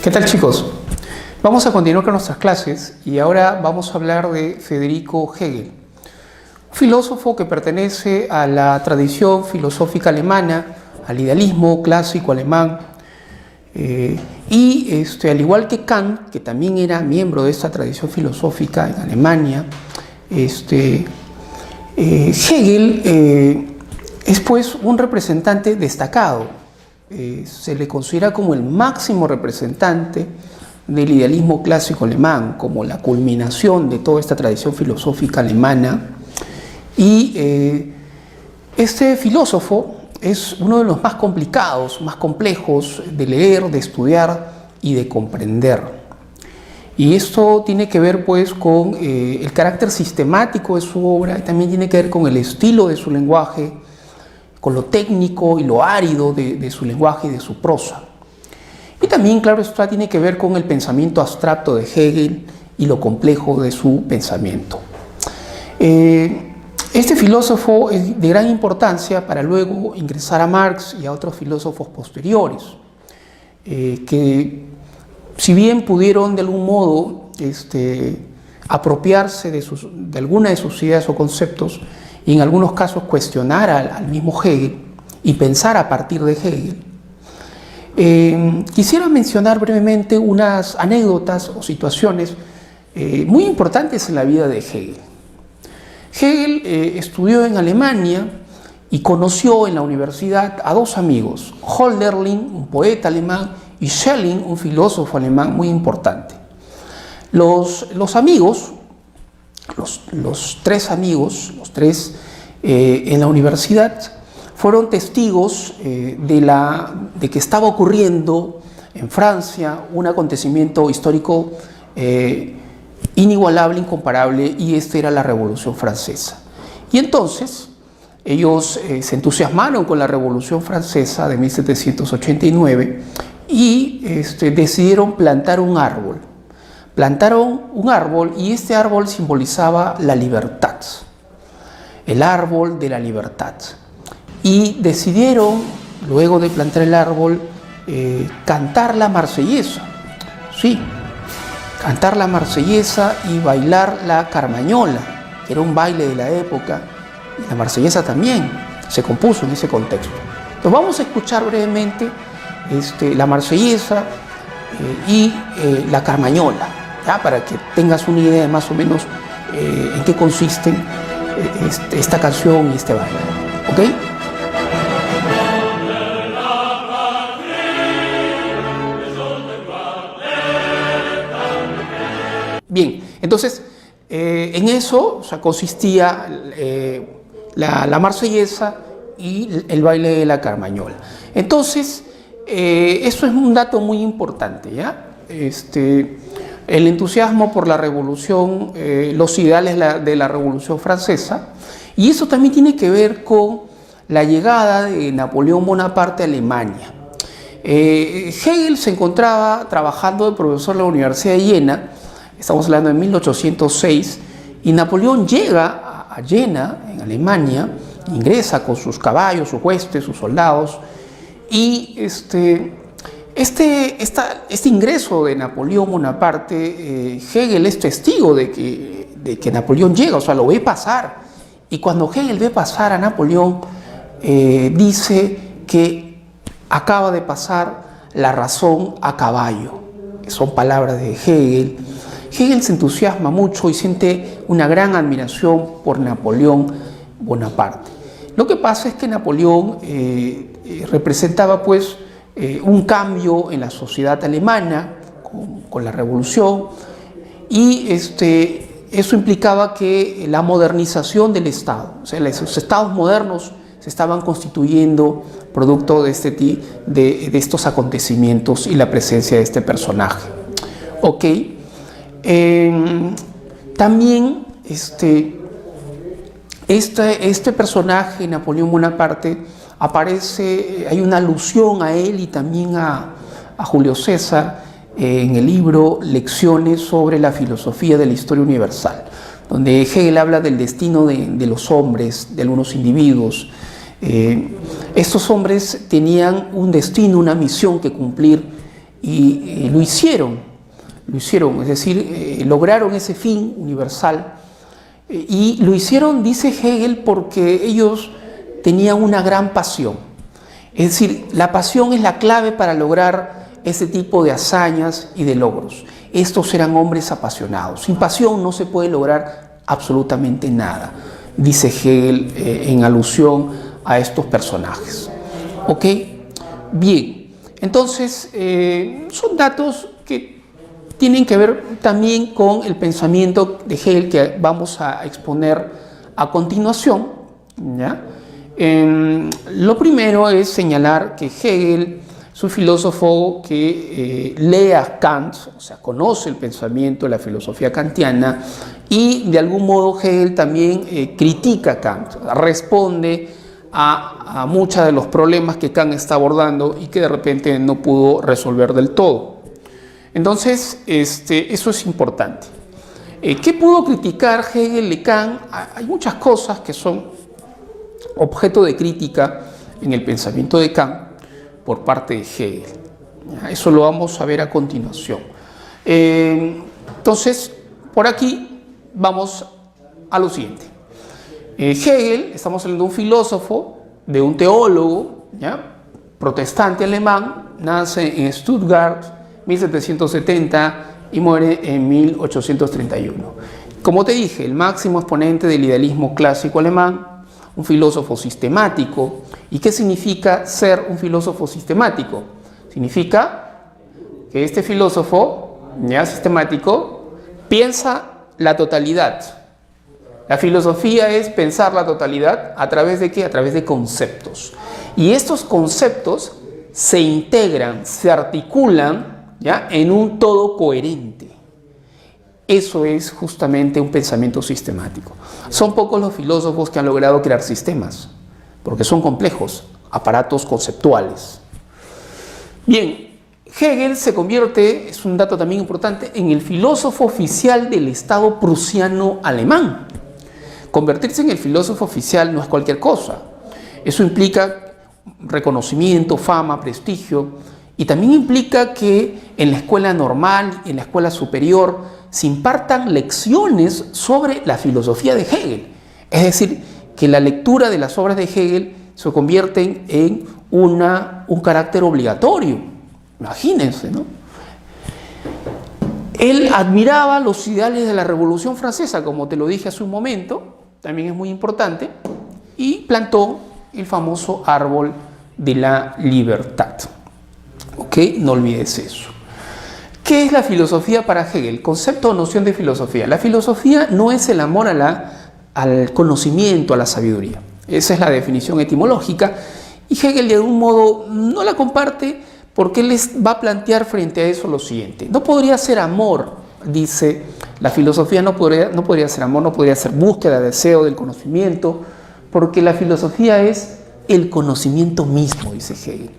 ¿Qué tal, chicos? Vamos a continuar con nuestras clases y ahora vamos a hablar de Federico Hegel, un filósofo que pertenece a la tradición filosófica alemana, al idealismo clásico alemán, y al igual que Kant, que también era miembro de esta tradición filosófica en Alemania, Hegel es pues un representante destacado. Se le considera como el máximo representante del idealismo clásico alemán, como la culminación de toda esta tradición filosófica alemana. Y este filósofo es uno de los más complicados, más complejos de leer, de estudiar y de comprender. Y esto tiene que ver pues con el carácter sistemático de su obra, y también tiene que ver con el estilo de su lenguaje, con lo técnico y lo árido de su lenguaje y de su prosa. Y también, claro, esto tiene que ver con el pensamiento abstracto de Hegel y lo complejo de su pensamiento. Este filósofo es de gran importancia para luego ingresar a Marx y a otros filósofos posteriores, que si bien pudieron de algún modo apropiarse de alguna de sus ideas o conceptos, y en algunos casos cuestionar al mismo Hegel y pensar a partir de Hegel. Quisiera mencionar brevemente unas anécdotas o situaciones muy importantes en la vida de Hegel. Hegel estudió en Alemania y conoció en la universidad a dos amigos, Hölderlin, un poeta alemán, y Schelling, un filósofo alemán muy importante. Los tres amigos en la universidad fueron testigos de que estaba ocurriendo en Francia un acontecimiento histórico inigualable, incomparable, y esta era la Revolución Francesa. Y entonces ellos se entusiasmaron con la Revolución Francesa de 1789 y decidieron plantar un árbol. Plantaron un árbol y este árbol simbolizaba la libertad, el árbol de la libertad. Y decidieron, luego de plantar el árbol, cantar la marsellesa. Sí, cantar la marsellesa y bailar la carmañola, que era un baile de la época, y la marsellesa también se compuso en ese contexto. Entonces vamos a escuchar brevemente la marsellesa y la carmañola, ¿ya? Para que tengas una idea más o menos en qué consisten esta canción y este baile. ¿Ok? Bien, entonces en eso consistía la marsellesa y el baile de la carmañola. Entonces, eso es un dato muy importante, ¿ya? El entusiasmo por la revolución, los ideales de la Revolución Francesa, y eso también tiene que ver con la llegada de Napoleón Bonaparte a Alemania. Hegel se encontraba trabajando de profesor en la Universidad de Jena, estamos hablando de 1806, y Napoleón llega a Jena, en Alemania, ingresa con sus caballos, sus huestes, sus soldados, y este ingreso de Napoleón Bonaparte, Hegel es testigo de que Napoleón llega, o sea, lo ve pasar. Y cuando Hegel ve pasar a Napoleón, dice que acaba de pasar la razón a caballo. Son palabras de Hegel. Hegel se entusiasma mucho y siente una gran admiración por Napoleón Bonaparte. Lo que pasa es que Napoleón representaba pues un cambio en la sociedad alemana con la revolución, y eso implicaba que la modernización del Estado, o sea, los estados modernos se estaban constituyendo producto de estos acontecimientos y la presencia de este personaje. Ok, también este personaje, Napoleón Bonaparte, aparece, hay una alusión a él y también a Julio César en el libro Lecciones sobre la filosofía de la historia universal, donde Hegel habla del destino de los hombres, de algunos individuos. Estos hombres tenían un destino, una misión que cumplir, y lo hicieron, es decir, lograron ese fin universal. Y lo hicieron, dice Hegel, porque ellos tenían una gran pasión. Es decir, la pasión es la clave para lograr ese tipo de hazañas y de logros. Estos eran hombres apasionados. Sin pasión no se puede lograr absolutamente nada, dice Hegel en alusión a estos personajes. ¿Ok? Bien, entonces son datos que tienen que ver también con el pensamiento de Hegel que vamos a exponer a continuación, ¿ya? Lo primero es señalar que Hegel es un filósofo que lee a Kant, o sea, conoce el pensamiento de la filosofía kantiana, y de algún modo Hegel también critica a Kant, responde a muchos de los problemas que Kant está abordando y que de repente no pudo resolver del todo. Entonces, eso es importante. ¿Qué pudo criticar Hegel de Kant? Hay muchas cosas que son objeto de crítica en el pensamiento de Kant por parte de Hegel. Eso lo vamos a ver a continuación. Entonces, por aquí vamos a lo siguiente. Hegel, estamos hablando de un filósofo, de un teólogo, ¿ya? Protestante alemán, nace en Stuttgart, 1770 y muere en 1831. Como te dije, el máximo exponente del idealismo clásico alemán, un filósofo sistemático. ¿Y qué significa ser un filósofo sistemático? Significa que este filósofo, ya sistemático, piensa la totalidad. La filosofía es pensar la totalidad a través de ¿qué? A través de conceptos. Y estos conceptos se integran, se articulan, ¿ya? En un todo coherente. Eso es justamente un pensamiento sistemático. Son pocos los filósofos que han logrado crear sistemas, porque son complejos, aparatos conceptuales. Bien, Hegel se convierte, es un dato también importante, en el filósofo oficial del Estado prusiano alemán. Convertirse en el filósofo oficial no es cualquier cosa. Eso implica reconocimiento, fama, prestigio, y también implica que en la escuela normal, en la escuela superior, se impartan lecciones sobre la filosofía de Hegel. Es decir, que la lectura de las obras de Hegel se convierten en un carácter obligatorio. Imagínense, ¿no? Él admiraba los ideales de la Revolución Francesa, como te lo dije hace un momento, también es muy importante, y plantó el famoso árbol de la libertad. ¿Ok? No olvides eso. ¿Qué es la filosofía para Hegel? Concepto o noción de filosofía. La filosofía no es el amor al conocimiento, a la sabiduría. Esa es la definición etimológica, y Hegel de algún modo no la comparte porque él les va a plantear frente a eso lo siguiente. No podría ser amor, dice, la filosofía no podría ser amor, no podría ser búsqueda, deseo del conocimiento, porque la filosofía es el conocimiento mismo, dice Hegel.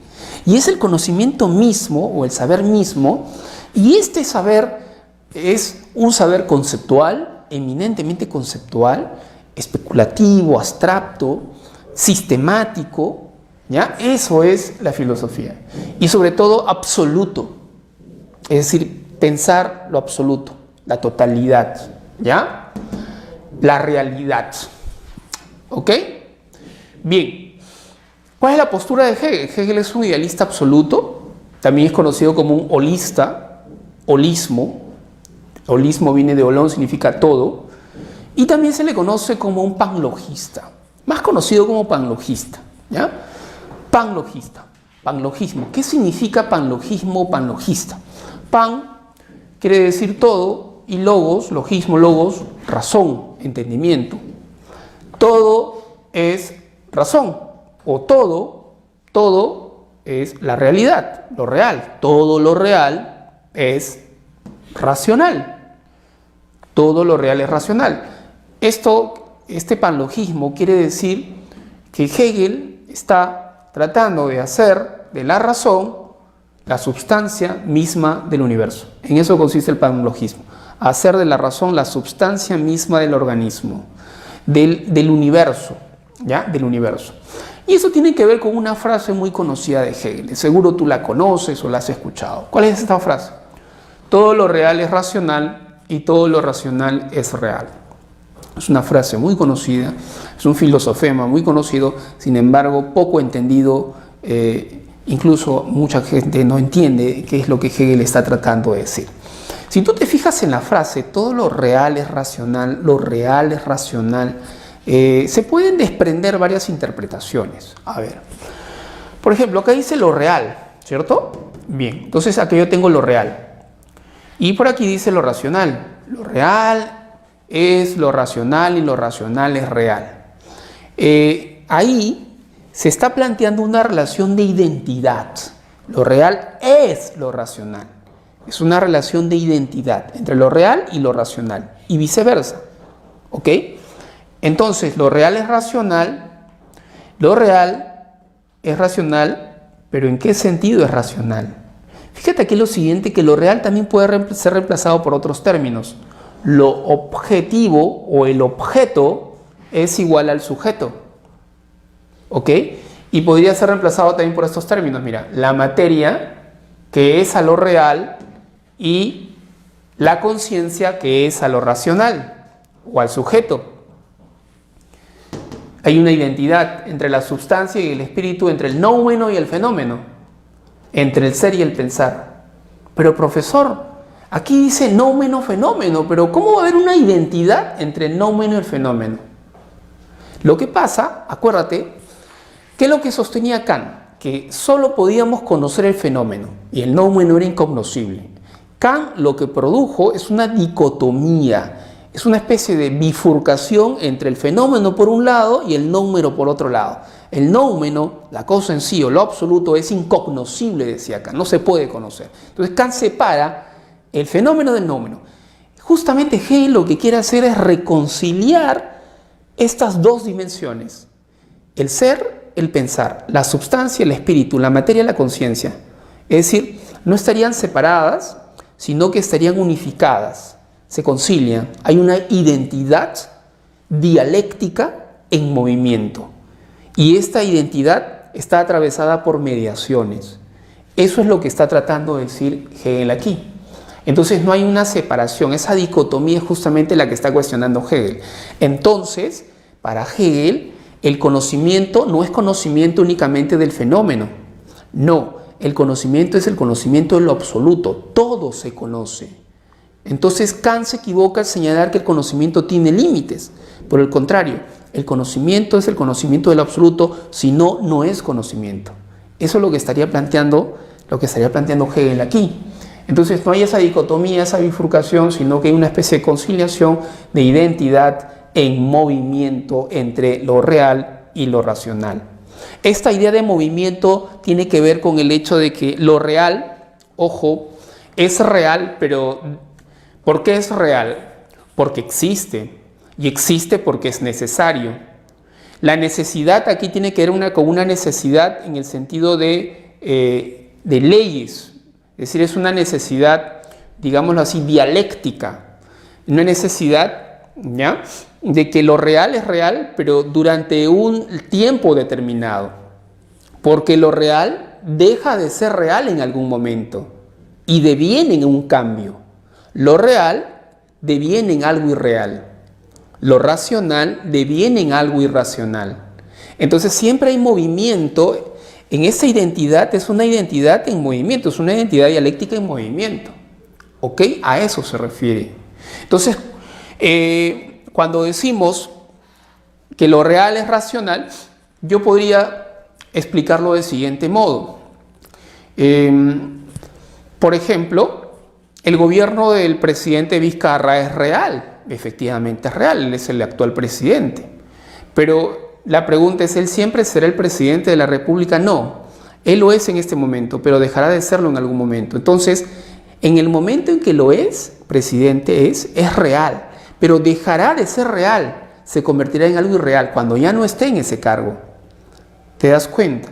Y es el conocimiento mismo, o el saber mismo, y este saber es un saber conceptual, eminentemente conceptual, especulativo, abstracto, sistemático, ¿ya? Eso es la filosofía. Y sobre todo absoluto, es decir, pensar lo absoluto, la totalidad, ¿ya? La realidad. ¿Ok? Bien. ¿Cuál es la postura de Hegel? Hegel es un idealista absoluto, también es conocido como un holista, holismo. Holismo viene de holón, significa todo. Y también se le conoce como un panlogista, más conocido como panlogista, ¿ya? Panlogista, panlogismo. ¿Qué significa panlogismo o panlogista? Pan quiere decir todo y logos, logismo, logos, razón, entendimiento. Todo es razón, o todo es la realidad, lo real. Todo lo real es racional. Todo lo real es racional. Este panlogismo quiere decir que Hegel está tratando de hacer de la razón la substancia misma del universo. En eso consiste el panlogismo, hacer de la razón la substancia misma del organismo, del universo, ¿ya? Del universo. Y eso tiene que ver con una frase muy conocida de Hegel. Seguro tú la conoces o la has escuchado. ¿Cuál es esta frase? Todo lo real es racional y todo lo racional es real. Es una frase muy conocida, es un filosofema muy conocido, sin embargo poco entendido, incluso mucha gente no entiende qué es lo que Hegel está tratando de decir. Si tú te fijas en la frase, todo lo real es racional, se pueden desprender varias interpretaciones. A ver, por ejemplo, acá dice lo real, ¿cierto? Bien, entonces aquí yo tengo lo real. Y por aquí dice lo racional. Lo real es lo racional y lo racional es real. Ahí se está planteando una relación de identidad. Lo real es lo racional. Es una relación de identidad entre lo real y lo racional. Y viceversa. ¿Ok? Entonces, lo real es racional. Lo real es racional, pero ¿en qué sentido es racional? Fíjate aquí lo siguiente, que lo real también puede ser reemplazado por otros términos. Lo objetivo o el objeto es igual al sujeto. ¿Ok? Y podría ser reemplazado también por estos términos. Mira, la materia, que es a lo real, y la conciencia, que es a lo racional o al sujeto. Hay una identidad entre la sustancia y el espíritu, entre el noumeno y el fenómeno, entre el ser y el pensar. Pero profesor, aquí dice noumeno, fenómeno, pero ¿cómo va a haber una identidad entre el noumeno y el fenómeno? Lo que pasa, acuérdate, que es lo que sostenía Kant, que solo podíamos conocer el fenómeno y el noumeno era incognoscible. Kant lo que produjo es una dicotomía, es una especie de bifurcación entre el fenómeno por un lado y el noumeno por otro lado. El noumeno, la cosa en sí o lo absoluto, es incognoscible, decía Kant, no se puede conocer. Entonces Kant separa el fenómeno del noumeno. Justamente Hegel lo que quiere hacer es reconciliar estas dos dimensiones, el ser, el pensar, la sustancia, el espíritu, la materia, la conciencia. Es decir, no estarían separadas, sino que estarían unificadas, se concilian. Hay una identidad dialéctica en movimiento. Y esta identidad está atravesada por mediaciones. Eso es lo que está tratando de decir Hegel aquí. Entonces no hay una separación, esa dicotomía es justamente la que está cuestionando Hegel. Entonces, para Hegel, el conocimiento no es conocimiento únicamente del fenómeno. No, el conocimiento es el conocimiento de lo absoluto, todo se conoce. Entonces Kant se equivoca al señalar que el conocimiento tiene límites. Por el contrario, el conocimiento es el conocimiento del absoluto, si no, no es conocimiento. Eso es lo que estaría planteando Hegel aquí. Entonces no hay esa dicotomía, esa bifurcación, sino que hay una especie de conciliación de identidad en movimiento entre lo real y lo racional. Esta idea de movimiento tiene que ver con el hecho de que lo real, ojo, es real, pero ¿por qué es real? Porque existe, y existe porque es necesario. La necesidad aquí tiene que ver con una necesidad en el sentido de leyes, es decir, es una necesidad, digámoslo así, dialéctica, una necesidad, ¿ya?, de que lo real es real, pero durante un tiempo determinado, porque lo real deja de ser real en algún momento y deviene en un cambio. Lo real deviene en algo irreal, lo racional deviene en algo irracional. Entonces siempre hay movimiento. En esa identidad, es una identidad en movimiento, es una identidad dialéctica en movimiento. ¿Ok? A eso se refiere. Entonces, cuando decimos que lo real es racional, yo podría explicarlo del siguiente modo. Por ejemplo, el gobierno del presidente Vizcarra es real, efectivamente es real, él es el actual presidente. Pero la pregunta es, ¿él siempre será el presidente de la República? No, él lo es en este momento, pero dejará de serlo en algún momento. Entonces, en el momento en que lo es, presidente es real. Pero dejará de ser real, se convertirá en algo irreal cuando ya no esté en ese cargo. ¿Te das cuenta?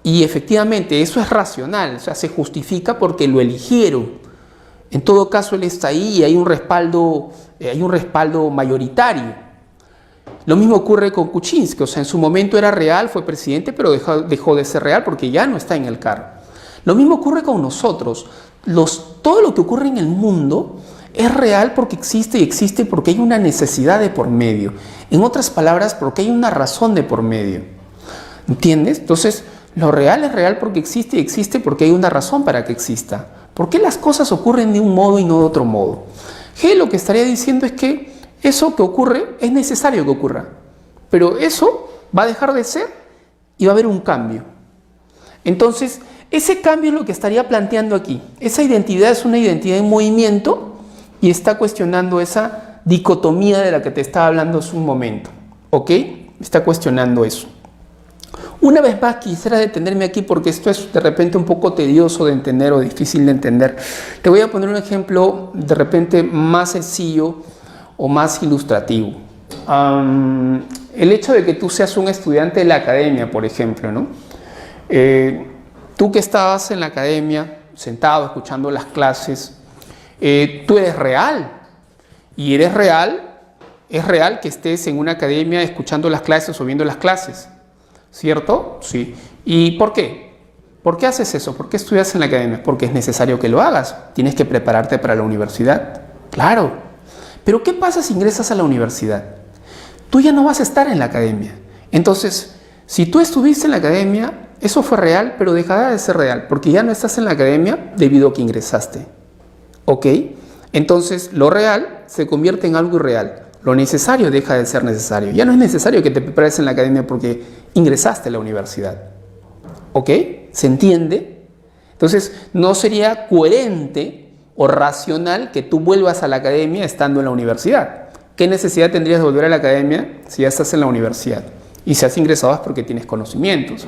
Y efectivamente eso es racional, o sea, se justifica porque lo eligieron. En todo caso él está ahí y hay un respaldo mayoritario. Lo mismo ocurre con Kuczynski, o sea, en su momento era real, fue presidente, pero dejó de ser real porque ya no está en el cargo. Lo mismo ocurre con nosotros. Todo lo que ocurre en el mundo es real porque existe y existe porque hay una necesidad de por medio. En otras palabras, porque hay una razón de por medio. ¿Entiendes? Entonces, lo real es real porque existe y existe porque hay una razón para que exista. ¿Por qué las cosas ocurren de un modo y no de otro modo? G lo que estaría diciendo es que eso que ocurre es necesario que ocurra, pero eso va a dejar de ser y va a haber un cambio. Entonces, ese cambio es lo que estaría planteando aquí. Esa identidad es una identidad en movimiento y está cuestionando esa dicotomía de la que te estaba hablando hace un momento. ¿Ok? Está cuestionando eso. Una vez más quisiera detenerme aquí porque esto es de repente un poco tedioso de entender o difícil de entender. Te voy a poner un ejemplo de repente más sencillo o más ilustrativo. El hecho de que tú seas un estudiante de la academia, por ejemplo, ¿no? Tú que estabas en la academia, sentado, escuchando las clases, tú eres real. Y eres real, es real que estés en una academia escuchando las clases o viendo las clases. ¿Cierto? Sí. ¿Y por qué? ¿Por qué haces eso? ¿Por qué estudias en la academia? Porque es necesario que lo hagas. Tienes que prepararte para la universidad. Claro. Pero ¿qué pasa si ingresas a la universidad? Tú ya no vas a estar en la academia. Entonces, si tú estuviste en la academia, eso fue real, pero dejará de ser real, porque ya no estás en la academia debido a que ingresaste. ¿Ok? Entonces, lo real se convierte en algo irreal. Lo necesario deja de ser necesario. Ya no es necesario que te prepares en la academia porque ingresaste a la universidad. ¿Ok? ¿Se entiende? Entonces, no sería coherente o racional que tú vuelvas a la academia estando en la universidad. ¿Qué necesidad tendrías de volver a la academia si ya estás en la universidad? Y si has ingresado es porque tienes conocimientos.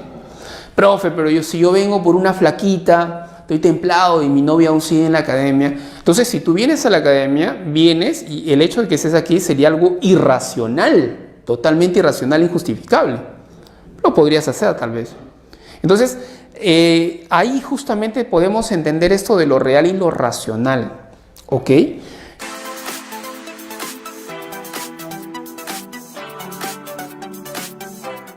Profe, pero si yo vengo por una flaquita, estoy templado y mi novia aún sigue en la academia. Entonces, si tú vienes a la academia, vienes y el hecho de que estés aquí sería algo irracional, totalmente irracional, injustificable. Lo podrías hacer tal vez. Entonces, ahí justamente podemos entender esto de lo real y lo racional. ¿Ok?